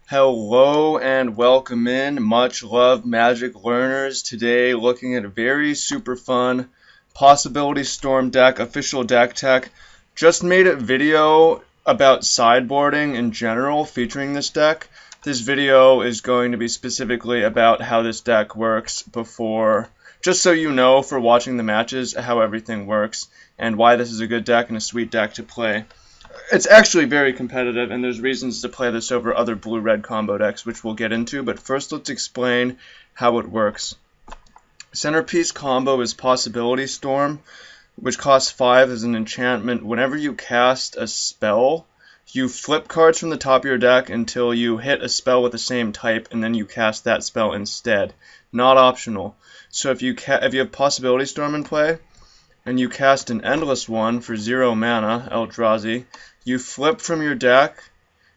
Hello and welcome in, much love Magic learners. Today looking at a very super fun Possibility Storm deck, official deck tech. Just made a video about sideboarding in general featuring this deck. This video is going to be specifically about how this deck works before, just so you know for watching the matches how everything works and why this is a good deck and a sweet deck to play. It's actually very competitive, and there's reasons to play this over other blue-red combo decks, which we'll get into, but first let's explain how it works. Centerpiece combo is Possibility Storm, which costs 5 as an enchantment. Whenever you cast a spell, you flip cards from the top of your deck until you hit a spell with the same type, and then you cast that spell instead. Not optional. So if you have Possibility Storm in play, and you cast an Endless One for 0 mana, Eldrazi, you flip from your deck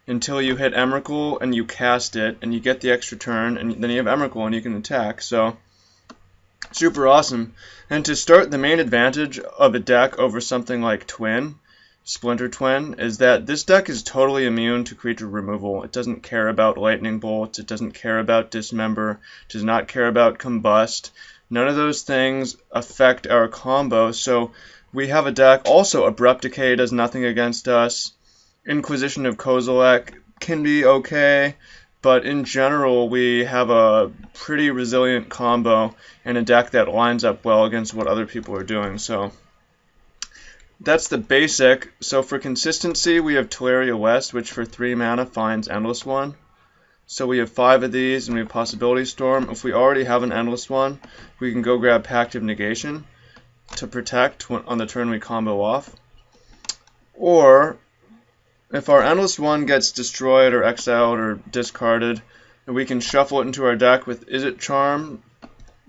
until you hit Emrakul and you cast it, and you get the extra turn, and then you have Emrakul and you can attack. So, super awesome. And to start, the main advantage of a deck over something like Splinter Twin, is that this deck is totally immune to creature removal. It doesn't care about Lightning Bolts, it doesn't care about Dismember, it does not care about Combust. None of those things affect our combo, so we have a deck. Also, Abrupt Decay does nothing against us. Inquisition of Kozilek can be okay, but in general, we have a pretty resilient combo and a deck that lines up well against what other people are doing. So that's the basic. So for consistency, we have Teleria West, which for 3 mana finds Endless One. So we have 5 of these, and we have Possibility Storm. If we already have an Endless One, we can go grab Pact of Negation to protect on the turn we combo off. Or, if our Endless One gets destroyed or exiled or discarded, we can shuffle it into our deck with Izzet Charm,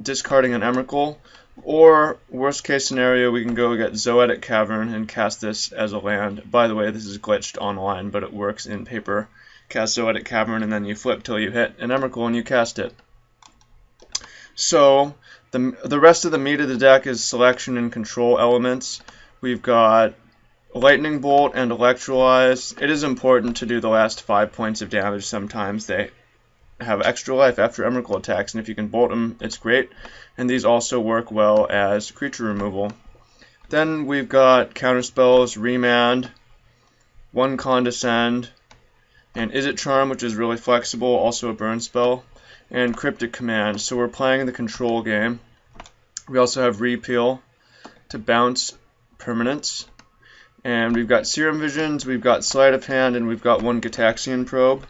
discarding an Emrakul. Or, worst case scenario, we can go get Zoetic Cavern and cast this as a land. By the way, this is glitched online, but it works in paper. Cast Zoetic Cavern, and then you flip till you hit an Emrakul and you cast it. So, the rest of the meat of the deck is selection and control elements. We've got Lightning Bolt and Electrolyze. It is important to do the last 5 points of damage. Sometimes they have extra life after Emrakul attacks, and if you can bolt them, it's great. And these also work well as creature removal. Then we've got counterspells, Remand, One Condescend, and Izzet Charm, which is really flexible, also a burn spell, and Cryptic Command. So we're playing the control game. We also have Repeal to bounce permanents. And we've got Serum Visions, we've got Sleight of Hand, and we've got 1 Gitaxian Probe.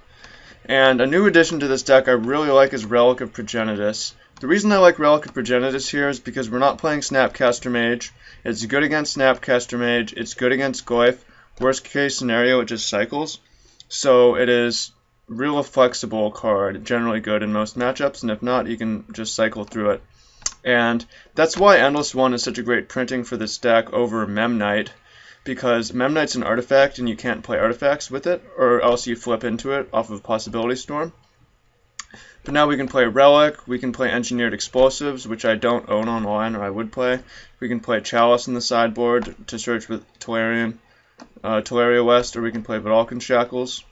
And a new addition to this deck I really like is Relic of Progenitus. The reason I like Relic of Progenitus here is because we're not playing Snapcaster Mage. It's good against Snapcaster Mage, it's good against Goyf. Worst case scenario, it just cycles. So it is real flexible card, generally good in most matchups, and if not, you can just cycle through it. And that's why Endless One is such a great printing for this deck over Memnite, because Memnite's an artifact and you can't play artifacts with it, or else you flip into it off of Possibility Storm. But now we can play Relic, we can play Engineered Explosives, which I don't own online, or I would play. We can play Chalice in the sideboard to search with Teleria West, or we can play Vidalcan Shackles.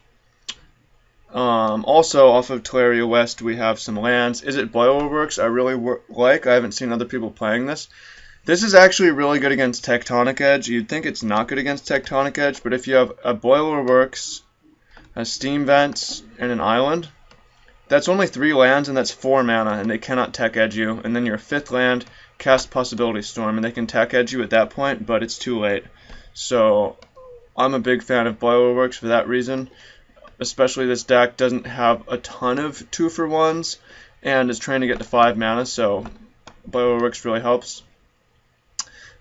Also, off of Teleria West, we have some lands. Izzet Boilerworks I really like. I haven't seen other people playing this. This is actually really good against Tectonic Edge. You'd think it's not good against Tectonic Edge, but if you have a Boilerworks, a Steam Vents, and an Island, that's only 3 lands, and that's 4 mana, and they cannot Tech Edge you. And then your 5th land, cast Possibility Storm, and they can Tech Edge you at that point, but it's too late. So I'm a big fan of Boilerworks for that reason. Especially this deck doesn't have a ton of 2-for-1s and is trying to get to 5 mana, so Boilerworks really helps.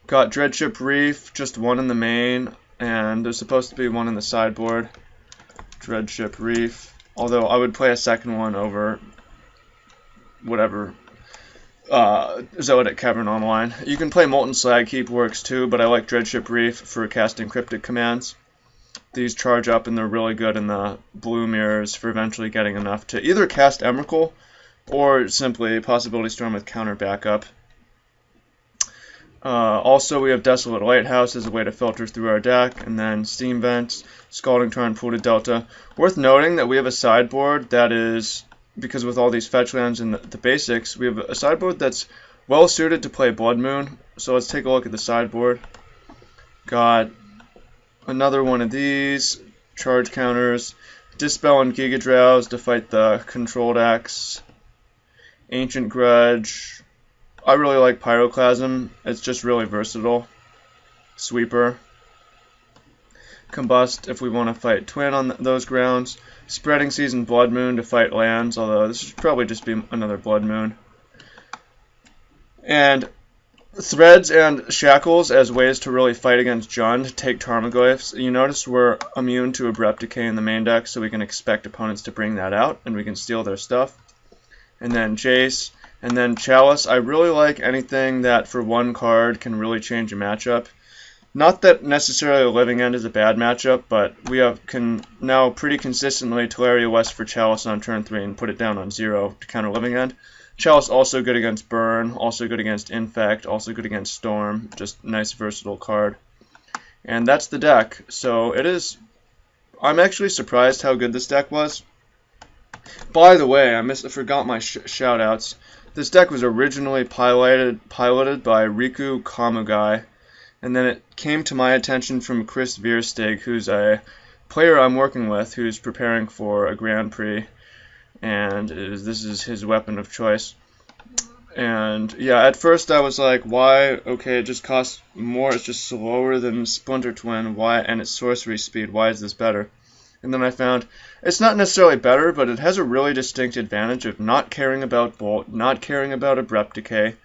Got Dreadship Reef, just 1 in the main, and there's supposed to be 1 in the sideboard. Dreadship Reef, although I would play a second one over whatever. Zoetic Cavern online. You can play Molten Slag Heap works too, but I like Dreadship Reef for casting Cryptic Commands. These charge up and they're really good in the blue mirrors for eventually getting enough to either cast Emrakul or simply Possibility Storm with counter backup. Also, we have Desolate Lighthouse as a way to filter through our deck, and then Steam Vents, Scalding Tarn, Pool to Delta. Worth noting that we have a sideboard that is, because with all these fetch lands and the basics, we have a sideboard that's well suited to play Blood Moon. So let's take a look at the sideboard. Got another one of these, charge counters, Dispel and Giga Drowse to fight the control decks, Ancient Grudge. I really like Pyroclasm, it's just really versatile. Sweeper. Combust if we want to fight Twin on those grounds. Spreading Seas and Blood Moon to fight lands, although this should probably just be another Blood Moon. And Threads and Shackles as ways to really fight against Jund, take Tarmogoyfs. You notice we're immune to Abrupt Decay in the main deck, so we can expect opponents to bring that out, and we can steal their stuff. And then Jace. And then Chalice, I really like anything that for one card can really change a matchup. Not that necessarily Living End is a bad matchup, but we can now pretty consistently Teleria West for Chalice on turn 3 and put it down on 0 to counter Living End. Chalice also good against Burn, also good against Infect, also good against Storm. Just nice versatile card. And that's the deck. So it is... I'm actually surprised how good this deck was. By the way, I forgot my shoutouts. This deck was originally piloted by Riku Kamugai, and then it came to my attention from Chris Vierstig, who's a player I'm working with, who's preparing for a Grand Prix, and this is his weapon of choice. And yeah, at first I was like, why? Okay, it just costs more, it's just slower than Splinter Twin, why? And its sorcery speed, why is this better? And then I found it's not necessarily better, but it has a really distinct advantage of not caring about Bolt, not caring about Abrupt Decay,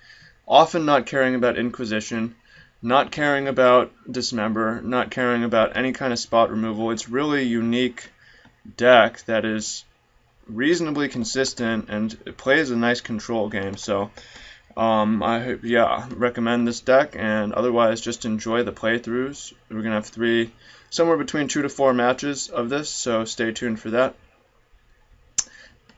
often not caring about Inquisition, not caring about Dismember, not caring about any kind of spot removal. It's really a unique deck that is reasonably consistent and it plays a nice control game. So I recommend this deck, and otherwise just enjoy the playthroughs. We're gonna have somewhere between 2 to 4 matches of this, so stay tuned for that.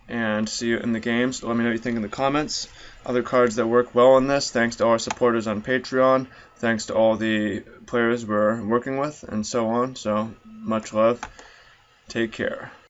And see you in the games. Let me know what you think in the comments. Other cards that work well in this, thanks to all our supporters on Patreon, thanks to all the players we're working with, and so on. So much love. Take care.